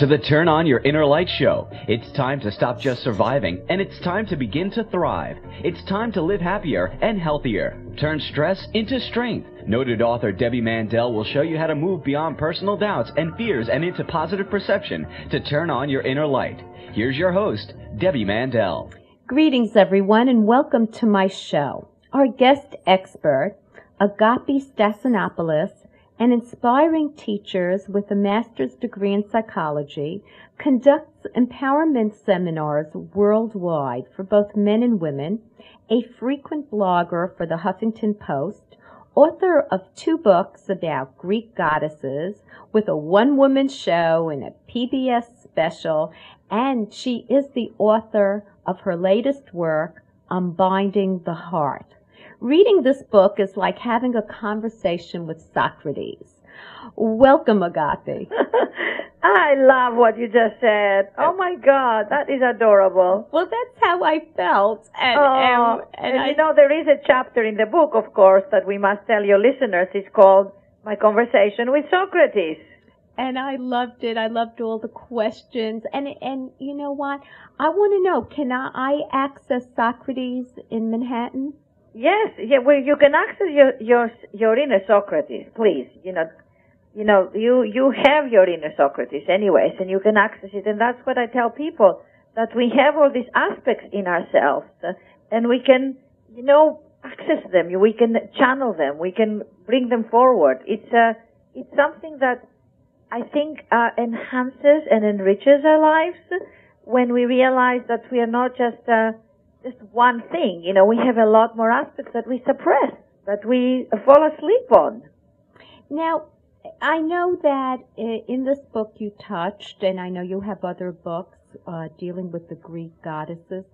to the Turn On Your Inner Light show. It's time to stop just surviving, and it's time to begin to thrive. It's time to live happier and healthier. Turn stress into strength. Noted author Debbie Mandel will show you how to move beyond personal doubts and fears and into positive perception to turn on your inner light. Here's your host, Debbie Mandel. Greetings, everyone, and welcome to my show. Our guest expert, Agapi Stassinopoulos, an inspiring teacher with a master's degree in psychology, conducts empowerment seminars worldwide for both men and women, a frequent blogger for the Huffington Post, author of 2 books about Greek goddesses with a one-woman show and a PBS special, and she is the author of her latest work, Unbinding the Heart. Reading this book is like having a conversation with Socrates. Welcome, Agapi. I love what you just said. Oh my God, that is adorable. Well, that's how I felt. And you know, there is a chapter in the book, of course, that we must tell your listeners. It's called My Conversation with Socrates. And I loved it. I loved all the questions. And you know what? I want to know, can I access Socrates in Manhattan? Yes, yeah. Well, you can access your inner Socrates, please. You have your inner Socrates anyways, and you can access it. And that's what I tell people, that we have all these aspects in ourselves, and we can, access them. We can channel them. We can bring them forward. It's something that I think enhances and enriches our lives when we realize that we are not just one thing. We have a lot more aspects that we suppress, that we fall asleep on. Now, I know that in this book you touched, and I know you have other books dealing with the Greek goddesses.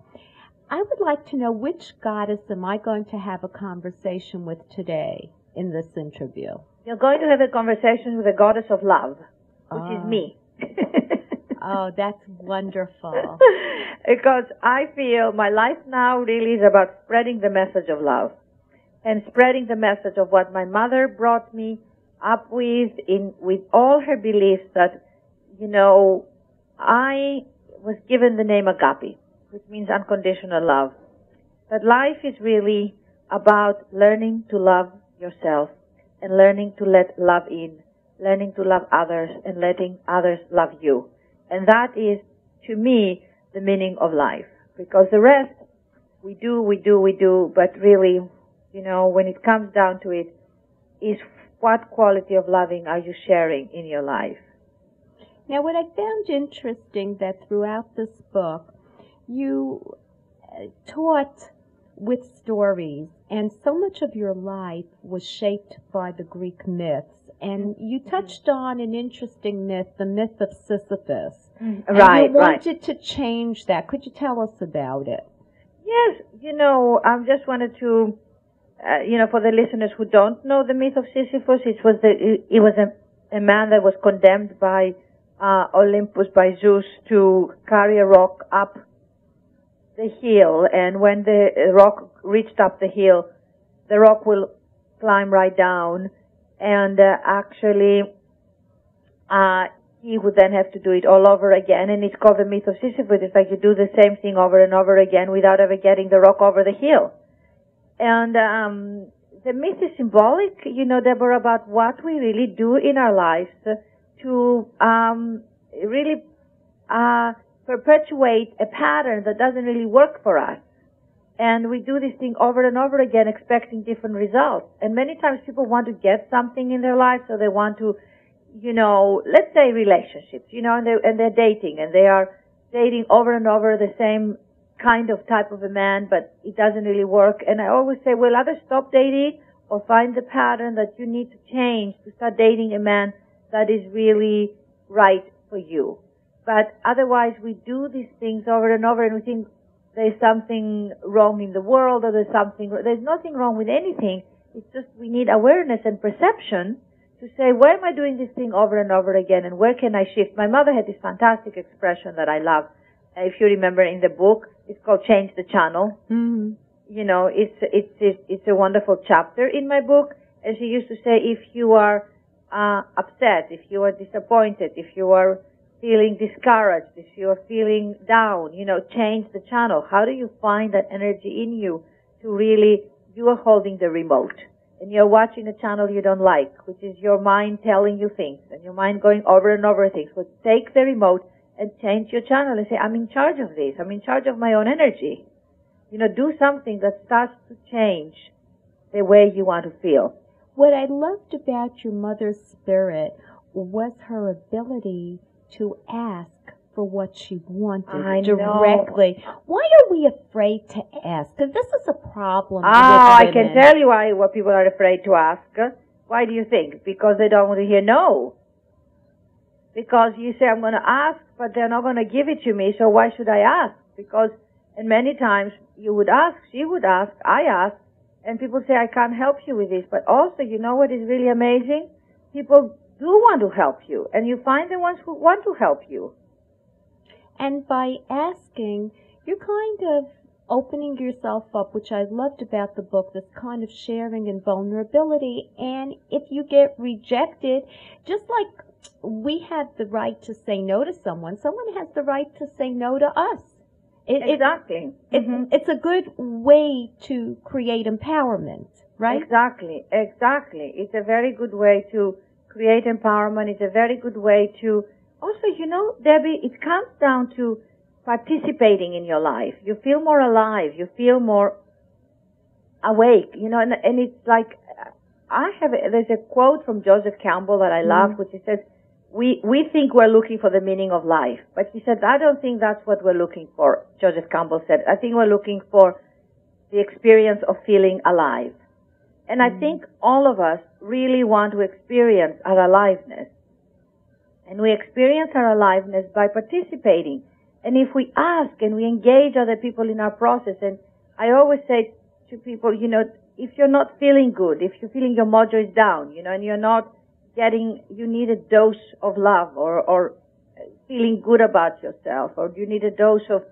I would like to know, which goddess am I going to have a conversation with today in this interview? You're going to have a conversation with the goddess of love, which is me. Oh, that's wonderful. Because I feel my life now really is about spreading the message of love and spreading the message of what my mother brought me up with all her beliefs that, I was given the name Agapi, which means unconditional love. That life is really about learning to love yourself and learning to let love in, learning to love others and letting others love you. And that is, to me, the meaning of life. Because the rest, we do, but really, when it comes down to it, is what quality of loving are you sharing in your life? Now, what I found interesting, that throughout this book, you taught with stories, and so much of your life was shaped by the Greek myths. And you touched on an interesting myth, the myth of Sisyphus. Right, and you wanted to change that. Could you tell us about it? Yes, I just wanted to, for the listeners who don't know the myth of Sisyphus, it was a man that was condemned by Olympus, by Zeus, to carry a rock up the hill. And when the rock reached up the hill, the rock will climb right down. And he would then have to do it all over again, and it's called the myth of Sisyphus. It's like you do the same thing over and over again without ever getting the rock over the hill. And the myth is symbolic, Deborah, about what we really do in our lives to really perpetuate a pattern that doesn't really work for us. And we do this thing over and over again, expecting different results. And many times people want to get something in their life, so they want to, let's say relationships, and they're dating, and they are dating over and over the same kind of type of a man, but it doesn't really work. And I always say, well, either stop dating or find the pattern that you need to change to start dating a man that is really right for you. But otherwise, we do these things over and over, and we think, there's something wrong in the world, or there's nothing wrong with anything. It's just we need awareness and perception to say, where am I doing this thing over and over again, and where can I shift? My mother had this fantastic expression that I love. If you remember in the book, it's called Change the Channel. Mm-hmm. It's a wonderful chapter in my book. And she used to say, if you are upset, if you are disappointed, if you are feeling discouraged, if you're feeling down, change the channel. How do you find that energy in you to really, you are holding the remote and you're watching a channel you don't like, which is your mind telling you things and your mind going over and over things. So take the remote and change your channel and say, I'm in charge of this. I'm in charge of my own energy. Do something that starts to change the way you want to feel. What I loved about your mother's spirit was her ability to ask for what she wanted directly. Why are we afraid to ask? Because this is a problem with women. I can tell you what people are afraid to ask. Why do you think? Because they don't want to hear no. Because you say, I'm going to ask, but they're not going to give it to me, so why should I ask? And many times you would ask, she would ask, I ask, and people say, I can't help you with this. But also, you know what is really amazing? People do want to help you, and you find the ones who want to help you. And by asking, you're kind of opening yourself up, which I loved about the book, this kind of sharing and vulnerability. And if you get rejected, just like we have the right to say no to someone has the right to say no to us. Exactly. It's a good way to create empowerment, right? Exactly. It's a very good way to create empowerment. It's a very good way to also, Debbie, it comes down to participating in your life. You feel more alive. You feel more awake, and it's like, there's a quote from Joseph Campbell that I love, which says, we think we're looking for the meaning of life. But he said, I don't think that's what we're looking for, Joseph Campbell said. I think we're looking for the experience of feeling alive. And I think all of us really want to experience our aliveness. And we experience our aliveness by participating. And if we ask and we engage other people in our process, and I always say to people, if you're not feeling good, if you're feeling your mojo is down, and you're not you need a dose of love or feeling good about yourself, or you need a dose of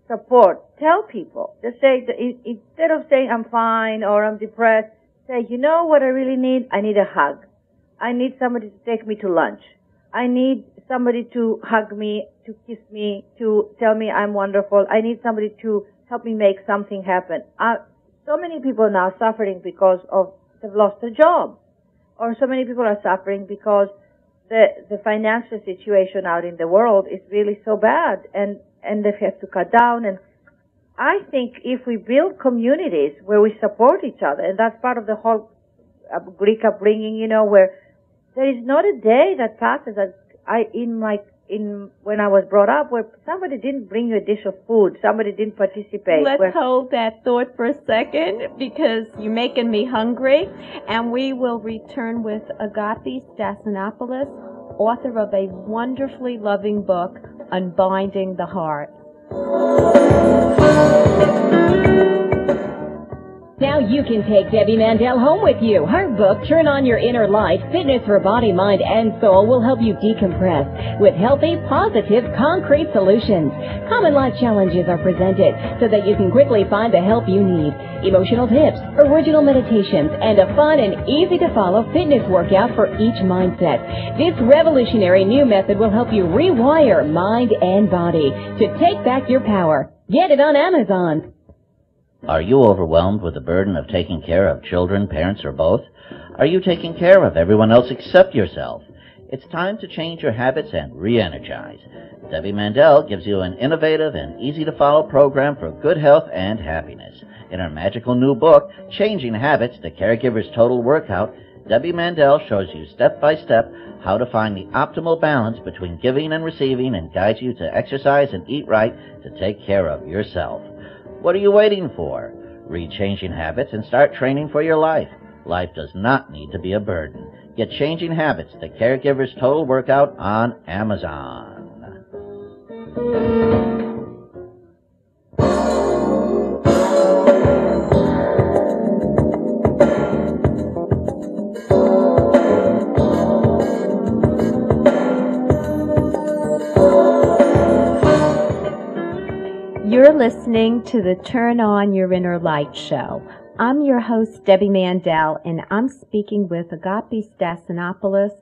support, tell people. Just say, instead of saying I'm fine or I'm depressed, say, you know what I really need? I need a hug. I need somebody to take me to lunch. I need somebody to hug me, to kiss me, to tell me I'm wonderful. I need somebody to help me make something happen. So many people are now suffering because they've lost their job. Or so many people are suffering because the financial situation out in the world is really so bad, and they have to cut down. And I think if we build communities where we support each other, and that's part of the whole Greek upbringing, where there is not a day that passes that when I was brought up where somebody didn't bring you a dish of food, somebody didn't participate. Let's hold that thought for a second, because you're making me hungry. And we will return with Agapi Stassinopoulos, author of a wonderfully loving book, Unbinding the Heart. Now you can take Debbie Mandel home with you. Her book, Turn On Your Inner Light, Fitness for Body, Mind, and Soul, will help you decompress with healthy, positive, concrete solutions. Common life challenges are presented so that you can quickly find the help you need. Emotional tips, original meditations, and a fun and easy-to-follow fitness workout for each mindset. This revolutionary new method will help you rewire mind and body to take back your power. Get it on Amazon. Are you overwhelmed with the burden of taking care of children, parents, or both? Are you taking care of everyone else except yourself? It's time to change your habits and re-energize. Debbie Mandel gives you an innovative and easy-to-follow program for good health and happiness. In her magical new book, Changing Habits, The Caregiver's Total Workout, Debbie Mandel shows you step-by-step how to find the optimal balance between giving and receiving, and guides you to exercise and eat right to take care of yourself. What are you waiting for? Read Changing Habits and start training for your life. Life does not need to be a burden. Get Changing Habits, The Caregiver's Total Workout, on Amazon. You're listening to the Turn On Your Inner Light show. I'm your host, Debbie Mandel, and I'm speaking with Agapi Stassinopoulos,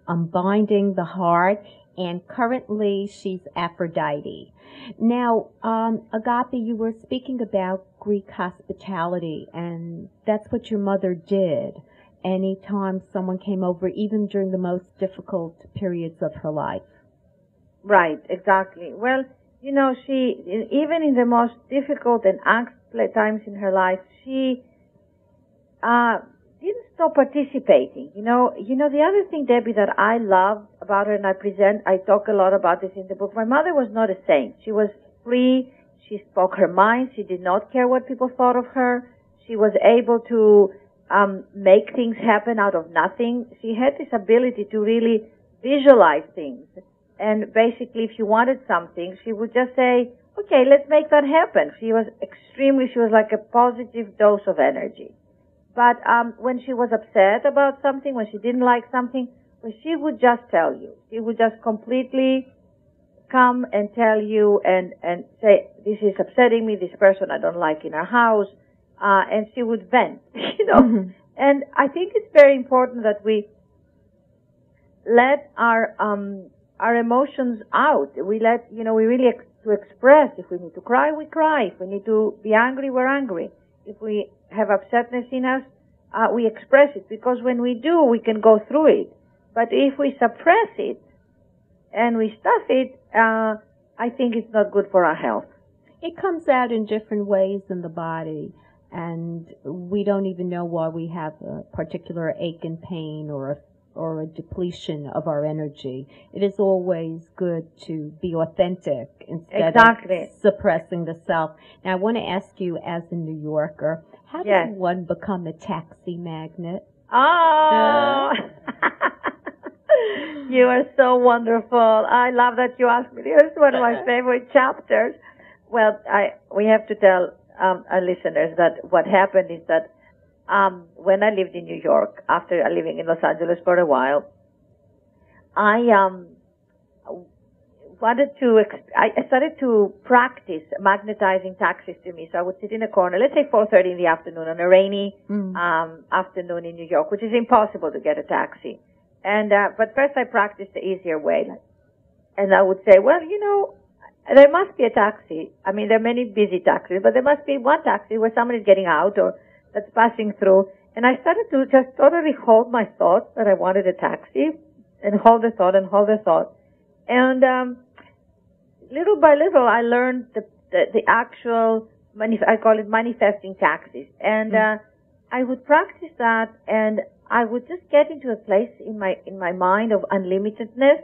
Unbinding the Heart. and currently she's Aphrodite. Now, Agapi, you were speaking about Greek hospitality, and that's what your mother did anytime someone came over, even during the most difficult periods of her life. Right, exactly. Well, you know, she, even in the most difficult and angst times in her life, she didn't stop participating. You know, the other thing, Debbie, that I love about her, and I talk a lot about this in the book. My mother was not a saint. She was free. She spoke her mind. She did not care what people thought of her. She was able to make things happen out of nothing. She had this ability to really visualize things. And basically, if she wanted something, she would just say, okay, let's make that happen. She was like a positive dose of energy. But when she was upset about something, when she didn't like something, well, she would just tell you. She would just completely come and tell you and say, this is upsetting me, this person I don't like in our house, and she would vent, you know. Mm-hmm. And I think it's very important that we let our emotions out. We really to express. If we need to cry, we cry. If we need to be angry, we're angry. If we have upsetness in us, we express it, because when we do, we can go through it. But if we suppress it and we stuff it, I think it's not good for our health. It comes out in different ways in the body, and we don't even know why we have a particular ache and pain or a depletion of our energy. It is always good to be authentic instead of suppressing the self. Now, I want to ask you, as a New Yorker, how does one become a taxi magnet? Oh! You are so wonderful. I love that you asked me. This is one of my favorite chapters. Well, we have to tell our listeners that what happened is that when I lived in New York, after living in Los Angeles for a while, I started to practice magnetizing taxis to me. So I would sit in a corner, let's say 4:30 in the afternoon on a rainy afternoon in New York, which is impossible to get a taxi. And but first I practiced the easier way, and I would say, well, you know, there must be a taxi. I mean, there are many busy taxis, but there must be one taxi where somebody's getting out or that's passing through. And I started to just totally hold my thoughts that I wanted a taxi, and hold the thought and hold the thought. And little by little, I learned the actual, I call it manifesting taxis. And I would practice that, and I would just get into a place in my mind of unlimitedness,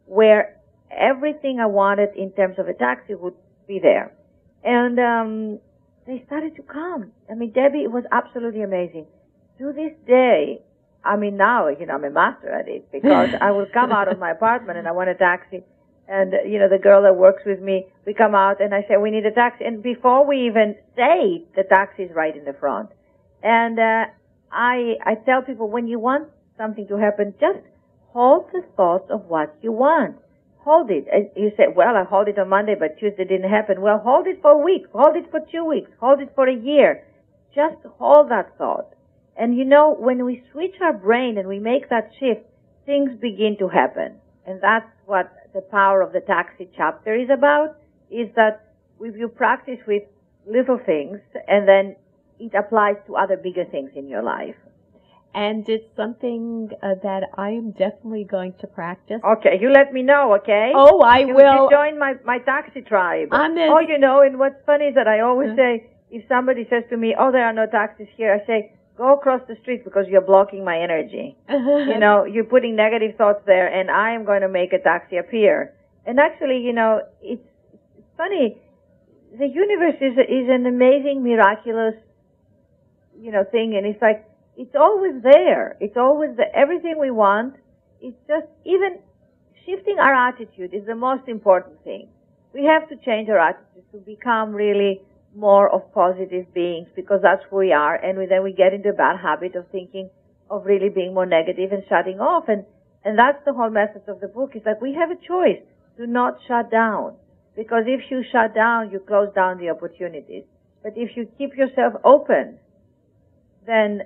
where everything I wanted in terms of a taxi would be there. And they started to come. I mean, Debbie, it was absolutely amazing. To this day, I mean, now, you know, I'm a master at it, because I will come out of my apartment and I want a taxi. And, you know, the girl that works with me, we come out and I say, we need a taxi. And before we even say it, the taxi is right in the front. And I tell people, when you want something to happen, just hold the thoughts of what you want. Hold it. You say, well, I hold it on Monday, but Tuesday didn't happen. Well, hold it for a week. Hold it for 2 weeks. Hold it for a year. Just hold that thought. And you know, when we switch our brain and we make that shift, things begin to happen. And that's what the power of the taxi chapter is about, is that if you practice with little things, and then it applies to other bigger things in your life. And it's something that I am definitely going to practice. Okay, you let me know, okay? Oh, I will. You join my taxi tribe. Oh, you know, and what's funny is that I always say, if somebody says to me, oh, there are no taxis here, I say, go across the street, because you're blocking my energy. You know, you're putting negative thoughts there, and I am going to make a taxi appear. And actually, you know, it's funny. The universe is an amazing, miraculous, you know, thing, and it's like, it's always there. It's always there. Everything we want. It's just, even shifting our attitude is the most important thing. We have to change our attitude to become really more of positive beings, because that's who we are. And then we get into a bad habit of thinking, of really being more negative and shutting off. And that's the whole message of the book, is that we have a choice. Do not shut down. Because if you shut down, you close down the opportunities. But if you keep yourself open, then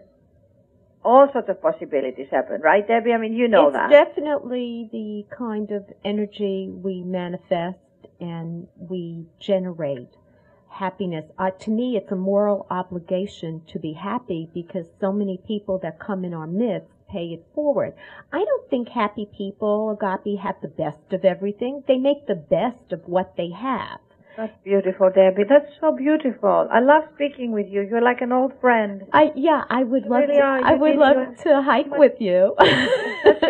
all sorts of possibilities happen, right, Debbie? I mean, you know that. It's definitely the kind of energy we manifest and we generate happiness. To me, it's a moral obligation to be happy because so many people that come in our midst pay it forward. I don't think happy people, Agapi, have the best of everything. They make the best of what they have. That's beautiful, Debbie. That's so beautiful. I love speaking with you. You're like an old friend. I would love really to. are. I would love to hike with you.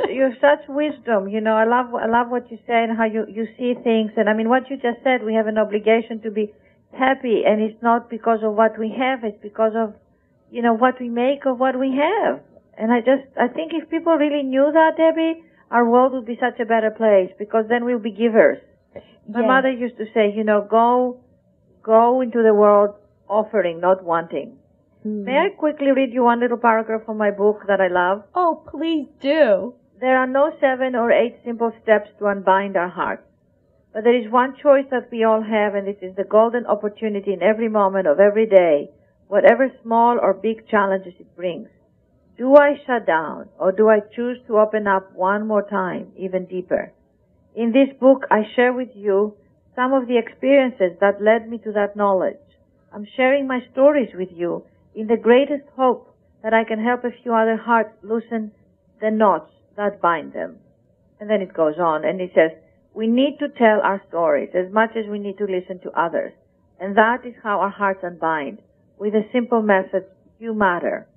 You have such wisdom. You know, I love what you say and how you see things. And I mean, what you just said, we have an obligation to be happy, and it's not because of what we have. It's because of, you know, what we make of what we have. And I think if people really knew that, Debbie, our world would be such a better place because then we'll be givers. My mother used to say, you know, go into the world offering, not wanting. May I quickly read you one little paragraph from my book that I love? Oh, please do. There are no 7 or 8 simple steps to unbind our hearts. But there is one choice that we all have, and this is the golden opportunity in every moment of every day, whatever small or big challenges it brings. Do I shut down, or do I choose to open up one more time, even deeper? In this book, I share with you some of the experiences that led me to that knowledge. I'm sharing my stories with you in the greatest hope that I can help a few other hearts loosen the knots that bind them. And then it goes on, and it says, we need to tell our stories as much as we need to listen to others. And that is how our hearts unbind, with a simple message, you matter.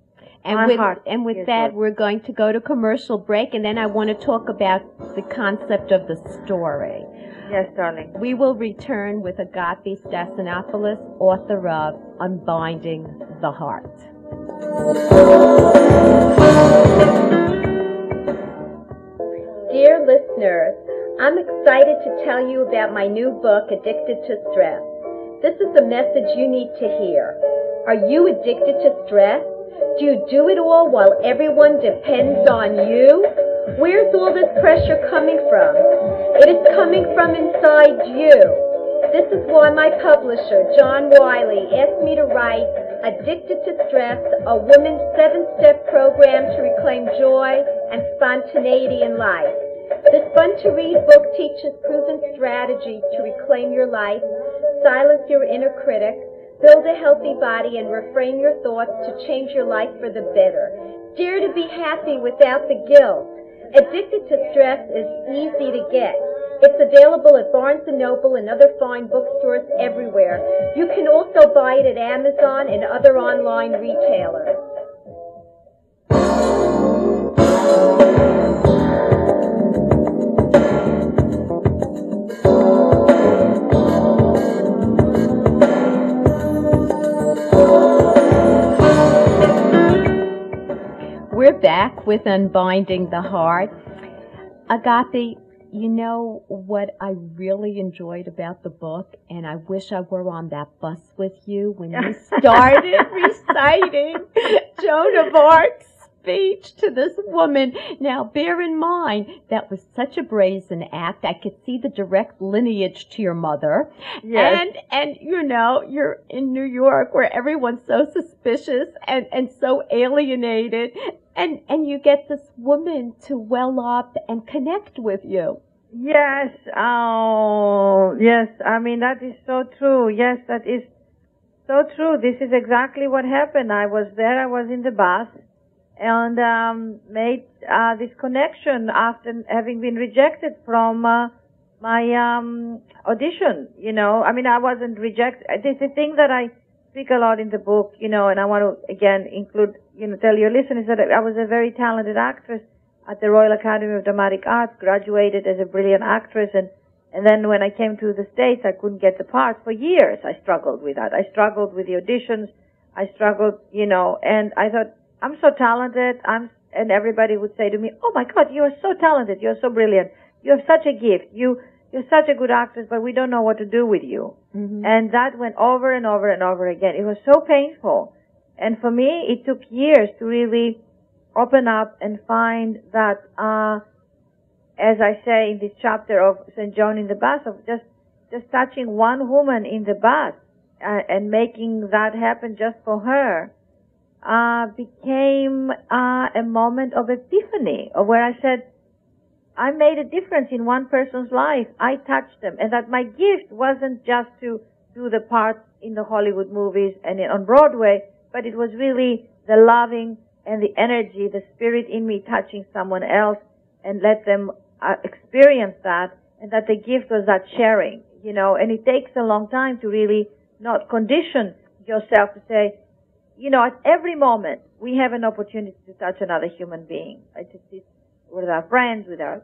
And with that, we're going to go to commercial break, and then I want to talk about the concept of the story. Yes, darling. We will return with Agapi Stassinopoulos, author of Unbinding the Heart. Dear listeners, I'm excited to tell you about my new book, Addicted to Stress. This is the message you need to hear. Are you addicted to stress? Do you do it all while everyone depends on you? Where's all this pressure coming from? It is coming from inside you. This is why my publisher, John Wiley, asked me to write Addicted to Stress, a woman's 7-step program to reclaim joy and spontaneity in life. This fun-to-read book teaches proven strategies to reclaim your life, silence your inner critic, build a healthy body, and reframe your thoughts to change your life for the better. Dare to be happy without the guilt. Addicted to Stress is easy to get. It's available at Barnes & Noble and other fine bookstores everywhere. You can also buy it at Amazon and other online retailers. We're back with Unbinding the Heart. Agapi, you know what I really enjoyed about the book, and I wish I were on that bus with you when you started reciting Joan of Arc's speech to this woman. Now, bear in mind, that was such a brazen act. I could see the direct lineage to your mother. Yes. And you know, you're in New York where everyone's so suspicious and so alienated. And you get this woman to well up and connect with you. Yes. Oh, yes. I mean, that is so true. Yes, that is so true. This is exactly what happened. I was there. I was in the bus and made this connection after having been rejected from my audition. You know, I mean, I wasn't rejected. It's a thing that I speak a lot in the book, you know, and I want to, again, include, you know, tell your listeners that I was a very talented actress at the Royal Academy of Dramatic Arts, graduated as a brilliant actress, and then when I came to the States, I couldn't get the parts. For years, I struggled with that. I struggled with the auditions. I struggled, you know, and I thought, I'm so talented, and everybody would say to me, oh my God, you are so talented, you're so brilliant, you have such a gift, you're such a good actress, but we don't know what to do with you. Mm-hmm. And that went over and over and over again. It was so painful. And for me, it took years to really open up and find that, as I say in this chapter of St. John in the Bus, of just touching one woman in the bus and making that happen just for her. became a moment of epiphany, of where I said, I made a difference in one person's life. I touched them. And that my gift wasn't just to do the parts in the Hollywood movies and on Broadway, but it was really the loving and the energy, the spirit in me touching someone else and let them experience that, and that the gift was that sharing, and it takes a long time to really not condition yourself to say, at every moment we have an opportunity to touch another human being. It's with our friends, with our,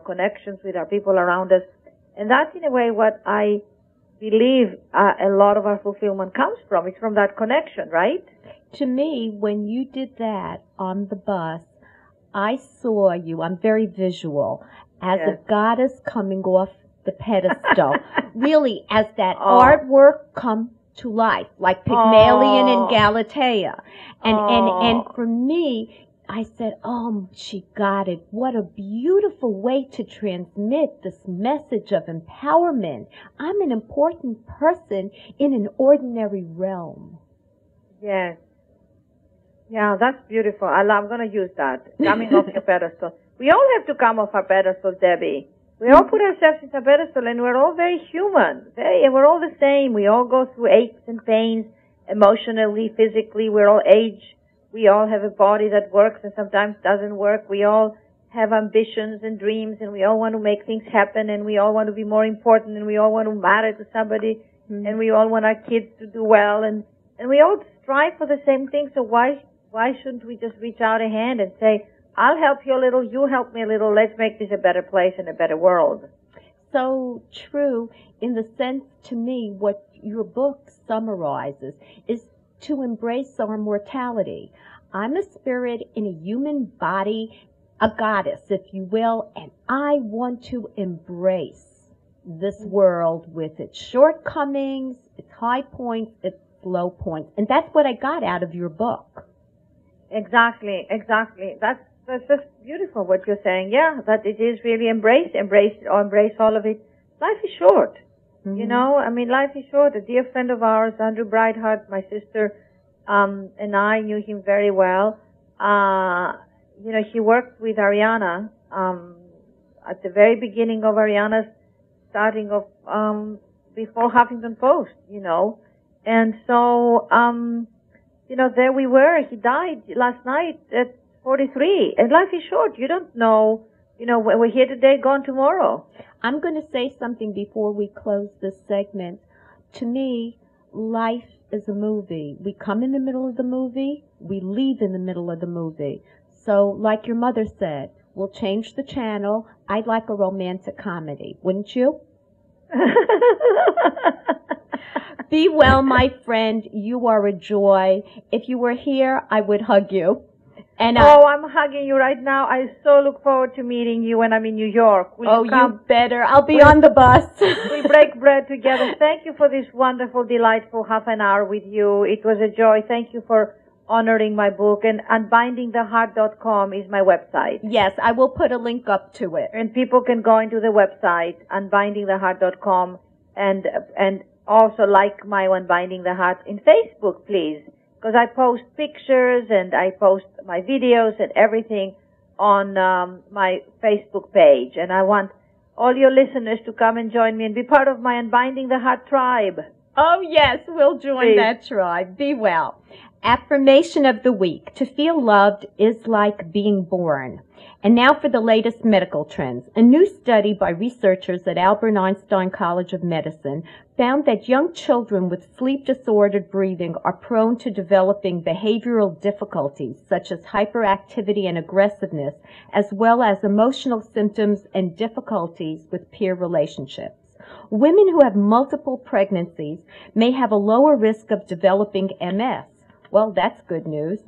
connections, with our people around us. And that's in a way what I believe a lot of our fulfillment comes from. It's from that connection, right? To me, when you did that on the bus, I saw you, I'm very visual, as Yes. a goddess coming off the pedestal, really as that artwork come to life, like Pygmalion and Galatea. And for me, I said, she got it. What a beautiful way to transmit this message of empowerment. I'm an important person in an ordinary realm. Yes. Yeah, that's beautiful. I'm going to use that. Coming off your pedestal. We all have to come off our pedestals, Debbie. We all put ourselves in a pedestal, and we're all very human. And we're all the same. We all go through aches and pains, emotionally, physically. We're all age. We all have a body that works and sometimes doesn't work. We all have ambitions and dreams, and we all want to make things happen, and we all want to be more important, and we all want to matter to somebody, and we all want our kids to do well, and we all strive for the same thing. So why shouldn't we just reach out a hand and say, I'll help you a little, you help me a little, let's make this a better place and a better world. So true, in the sense, to me, what your book summarizes is to embrace our mortality. I'm a spirit in a human body, a goddess, if you will, and I want to embrace this world with its shortcomings, its high points, its low points. And that's what I got out of your book. Exactly. That's just beautiful what you're saying. Yeah, that it is really embrace all of it. Life is short. Mm-hmm. Life is short. A dear friend of ours, Andrew Breithart, my sister, and I knew him very well. He worked with Ariana, at the very beginning of Ariana's starting of, before Huffington Post, And so, there we were. He died last night at 43. And life is short. You don't know, we're here today, gone tomorrow. I'm going to say something before we close this segment. To me, life is a movie. We come in the middle of the movie. We leave in the middle of the movie. So, like your mother said, we'll change the channel. I'd like a romantic comedy. Wouldn't you? Be well, my friend. You are a joy. If you were here, I would hug you. And I'm hugging you right now. I so look forward to meeting you when I'm in New York. Will you come? You better. I'll be on the bus. We break bread together. Thank you for this wonderful, delightful half an hour with you. It was a joy. Thank you for honoring my book. And unbindingtheheart.com is my website. Yes, I will put a link up to it. And people can go into the website, unbindingtheheart.com, and also like my Unbinding the Heart in Facebook, please. Because I post pictures and I post my videos and everything on my Facebook page. And I want all your listeners to come and join me and be part of my Unbinding the Heart tribe. Oh, yes, we'll join that tribe. Be well. Affirmation of the week. To feel loved is like being born. And now for the latest medical trends. A new study by researchers at Albert Einstein College of Medicine found that young children with sleep-disordered breathing are prone to developing behavioral difficulties such as hyperactivity and aggressiveness, as well as emotional symptoms and difficulties with peer relationships. Women who have multiple pregnancies may have a lower risk of developing MS. Well, that's good news.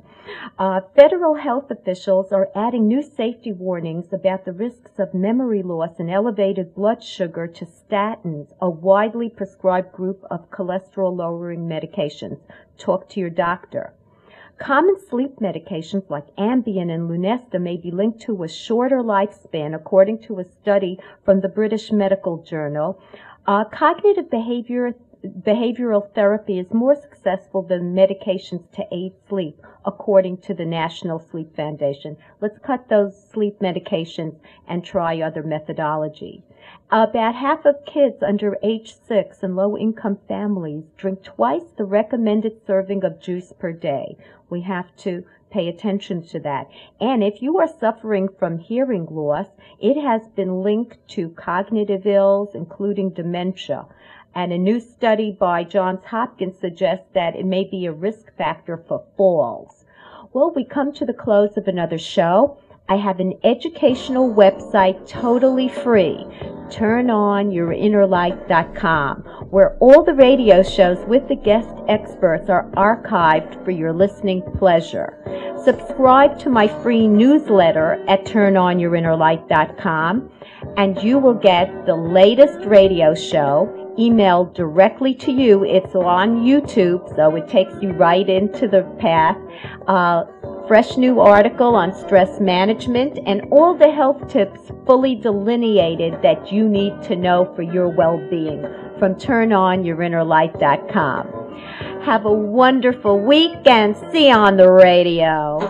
Federal health officials are adding new safety warnings about the risks of memory loss and elevated blood sugar to statins, a widely prescribed group of cholesterol-lowering medications. Talk to your doctor. Common sleep medications like Ambien and Lunesta may be linked to a shorter lifespan, according to a study from the British Medical Journal. Cognitive behavior behavioral therapy is more successful than medications to aid sleep, according to the National Sleep Foundation. Let's cut those sleep medications and try other methodology. About half of kids under age 6 in low-income families drink twice the recommended serving of juice per day. We have to pay attention to that. And if you are suffering from hearing loss, it has been linked to cognitive ills, including dementia. And a new study by Johns Hopkins suggests that it may be a risk factor for falls. Well, we come to the close of another show. I have an educational website totally free, turnonyourinnerlight.com, where all the radio shows with the guest experts are archived for your listening pleasure. Subscribe to my free newsletter at turnonyourinnerlight.com, and you will get the latest radio show emailed directly to you. It's on YouTube, so it takes you right into the path. Fresh new article on stress management and all the health tips fully delineated that you need to know for your well-being from turnonyourinnerlight.com. Have a wonderful week and see you on the radio.